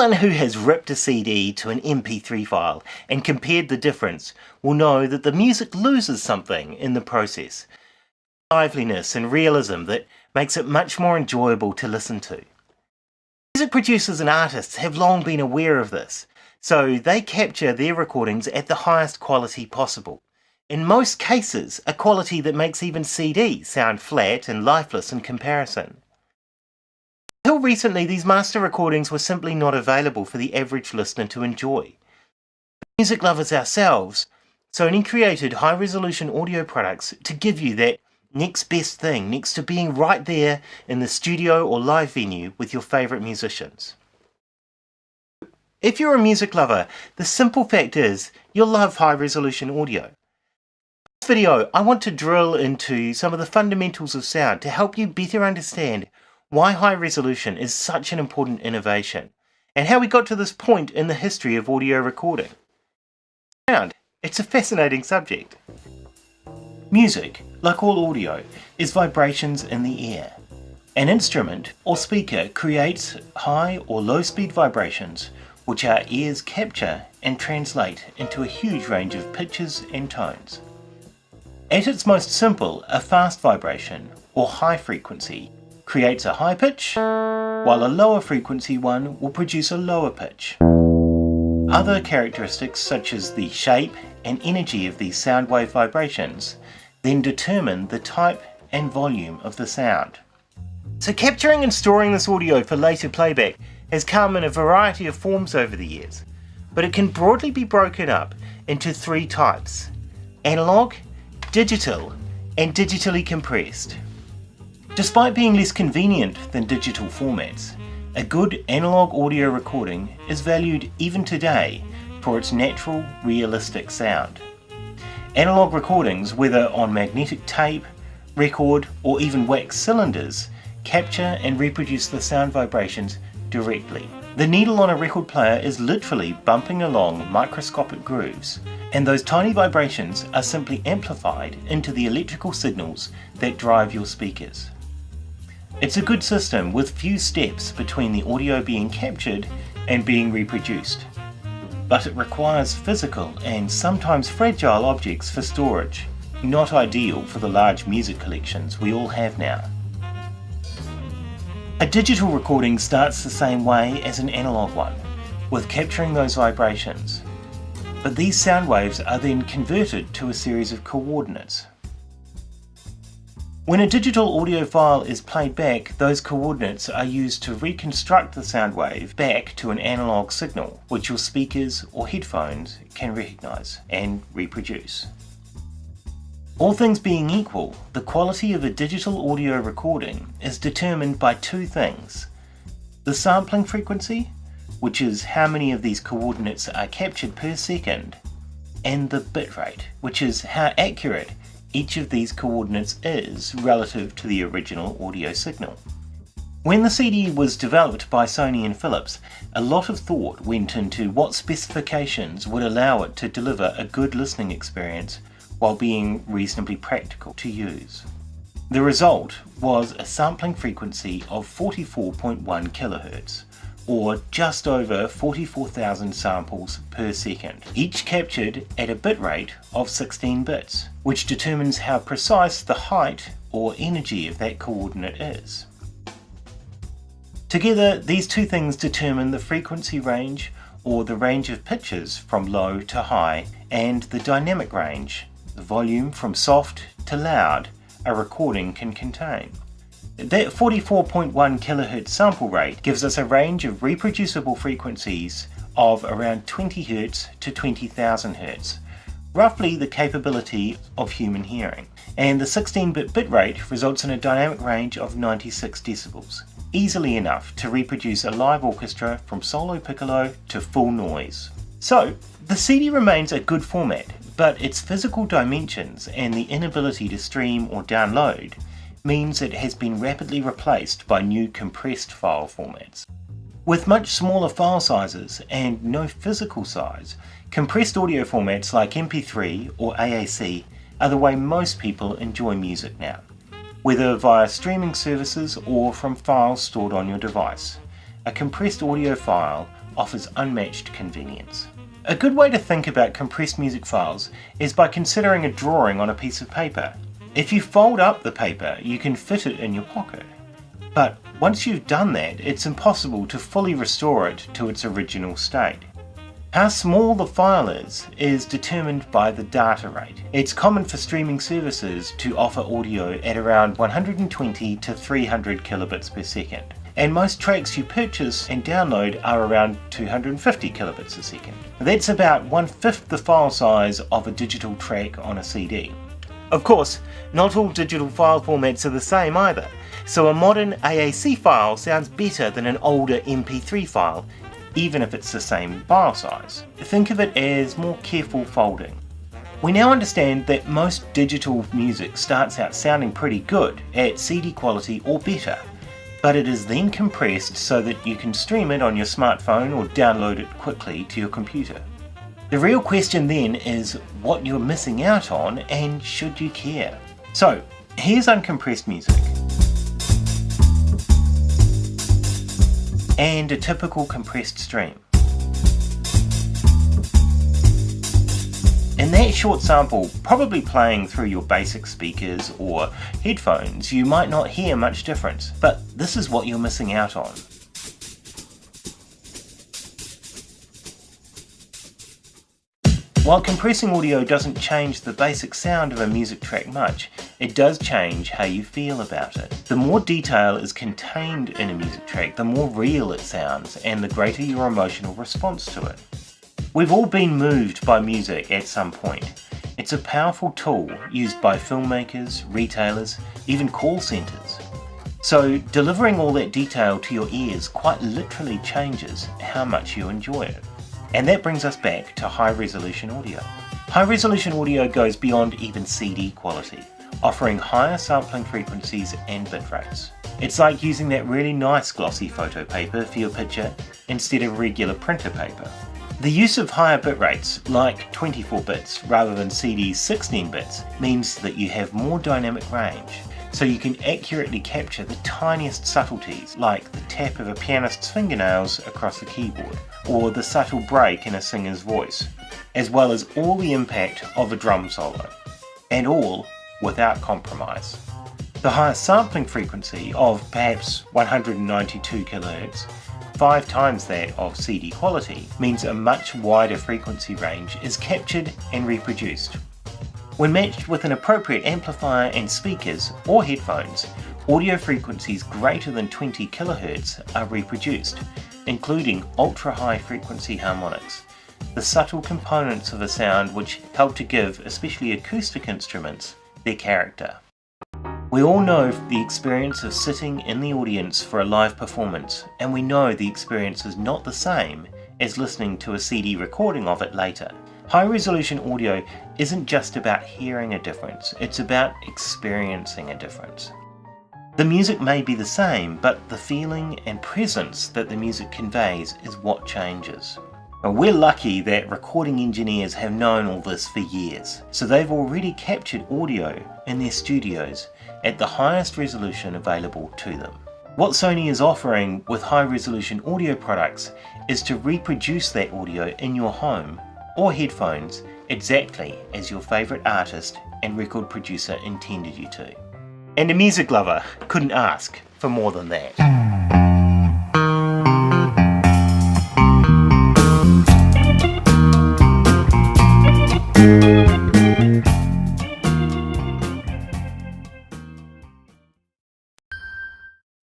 Anyone who has ripped a CD to an MP3 file and compared the difference will know that the music loses something in the process. Liveliness and realism that makes it much more enjoyable to listen to. Music producers and artists have long been aware of this, so they capture their recordings at the highest quality possible. In most cases, a quality that makes even CDs sound flat and lifeless in comparison. Until recently, these master recordings were simply not available for the average listener to enjoy. Music lovers ourselves, Sony created high-resolution audio products to give you that next best thing next to being right there in the studio or live venue with your favourite musicians. If you're a music lover, the simple fact is you'll love high-resolution audio. In this video, I want to drill into some of the fundamentals of sound to help you better understand why high resolution is such an important innovation, and how we got to this point in the history of audio recording. Sound, it's a fascinating subject. Music, like all audio, is vibrations in the air. An instrument or speaker creates high or low speed vibrations which our ears capture and translate into a huge range of pitches and tones. At its most simple, a fast vibration or high frequency creates a high pitch, while a lower frequency one will produce a lower pitch. Other characteristics such as the shape and energy of these sound wave vibrations then determine the type and volume of the sound. So capturing and storing this audio for later playback has come in a variety of forms over the years, but it can broadly be broken up into three types: analog, digital, and digitally compressed. Despite being less convenient than digital formats, a good analog audio recording is valued even today for its natural, realistic sound. Analog recordings, whether on magnetic tape, record, or even wax cylinders, capture and reproduce the sound vibrations directly. The needle on a record player is literally bumping along microscopic grooves, and those tiny vibrations are simply amplified into the electrical signals that drive your speakers. It's a good system with few steps between the audio being captured and being reproduced, but it requires physical and sometimes fragile objects for storage, not ideal for the large music collections we all have now. A digital recording starts the same way as an analog one, with capturing those vibrations, but these sound waves are then converted to a series of coordinates. When a digital audio file is played back, those coordinates are used to reconstruct the sound wave back to an analog signal, which your speakers or headphones can recognize and reproduce. All things being equal, the quality of a digital audio recording is determined by two things: the sampling frequency, which is how many of these coordinates are captured per second, and the bitrate, which is how accurate each of these coordinates is relative to the original audio signal. When the CD was developed by Sony and Philips, a lot of thought went into what specifications would allow it to deliver a good listening experience while being reasonably practical to use. The result was a sampling frequency of 44.1 kHz, or just over 44,000 samples per second, each captured at a bit rate of 16 bits, which determines how precise the height or energy of that coordinate is. Together, these two things determine the frequency range, or the range of pitches from low to high, and the dynamic range, the volume from soft to loud a recording can contain. That 44.1 kHz sample rate gives us a range of reproducible frequencies of around 20 Hz to 20,000 Hz, roughly the capability of human hearing. And the 16-bit bitrate results in a dynamic range of 96 decibels, easily enough to reproduce a live orchestra from solo piccolo to full noise. So, the CD remains a good format, but its physical dimensions and the inability to stream or download means it has been rapidly replaced by new compressed file formats. With much smaller file sizes and no physical size, compressed audio formats like MP3 or AAC are the way most people enjoy music now, whether via streaming services or from files stored on your device. A compressed audio file offers unmatched convenience. A good way to think about compressed music files is by considering a drawing on a piece of paper. If you fold up the paper, you can fit it in your pocket. But once you've done that, it's impossible to fully restore it to its original state. How small the file is determined by the data rate. It's common for streaming services to offer audio at around 120 to 300 kilobits per second. And most tracks you purchase and download are around 250 kilobits a second. That's about 1/5 the file size of a digital track on a CD. Of course, not all digital file formats are the same either, so a modern AAC file sounds better than an older MP3 file, even if it's the same file size. Think of it as more careful folding. We now understand that most digital music starts out sounding pretty good at CD quality or better, but it is then compressed so that you can stream it on your smartphone or download it quickly to your computer. The real question then is what you're missing out on, and should you care? So here's uncompressed music. And a typical compressed stream. In that short sample, probably playing through your basic speakers or headphones, you might not hear much difference, but this is what you're missing out on. While compressing audio doesn't change the basic sound of a music track much, it does change how you feel about it. The more detail is contained in a music track, the more real it sounds and the greater your emotional response to it. We've all been moved by music at some point. It's a powerful tool used by filmmakers, retailers, even call centers. So delivering all that detail to your ears quite literally changes how much you enjoy it. And that brings us back to high-resolution audio. High-resolution audio goes beyond even CD quality, offering higher sampling frequencies and bit rates. It's like using that really nice glossy photo paper for your picture instead of regular printer paper. The use of higher bit rates, like 24 bits rather than CD's 16 bits, means that you have more dynamic range, so you can accurately capture the tiniest subtleties like the tap of a pianist's fingernails across the keyboard, or the subtle break in a singer's voice, as well as all the impact of a drum solo, and all without compromise. The highest sampling frequency of perhaps 192 kHz, 5 times that of CD quality, means a much wider frequency range is captured and reproduced. When matched with an appropriate amplifier and speakers or headphones, audio frequencies greater than 20 kHz are reproduced, including ultra-high frequency harmonics, the subtle components of a sound which help to give, especially acoustic instruments, their character. We all know the experience of sitting in the audience for a live performance, and we know the experience is not the same as listening to a CD recording of it later. High-resolution audio isn't just about hearing a difference, it's about experiencing a difference. The music may be the same, but the feeling and presence that the music conveys is what changes. Now, we're lucky that recording engineers have known all this for years, so they've already captured audio in their studios at the highest resolution available to them. What Sony is offering with high-resolution audio products is to reproduce that audio in your home or headphones exactly as your favourite artist and record producer intended you to. And a music lover couldn't ask for more than that.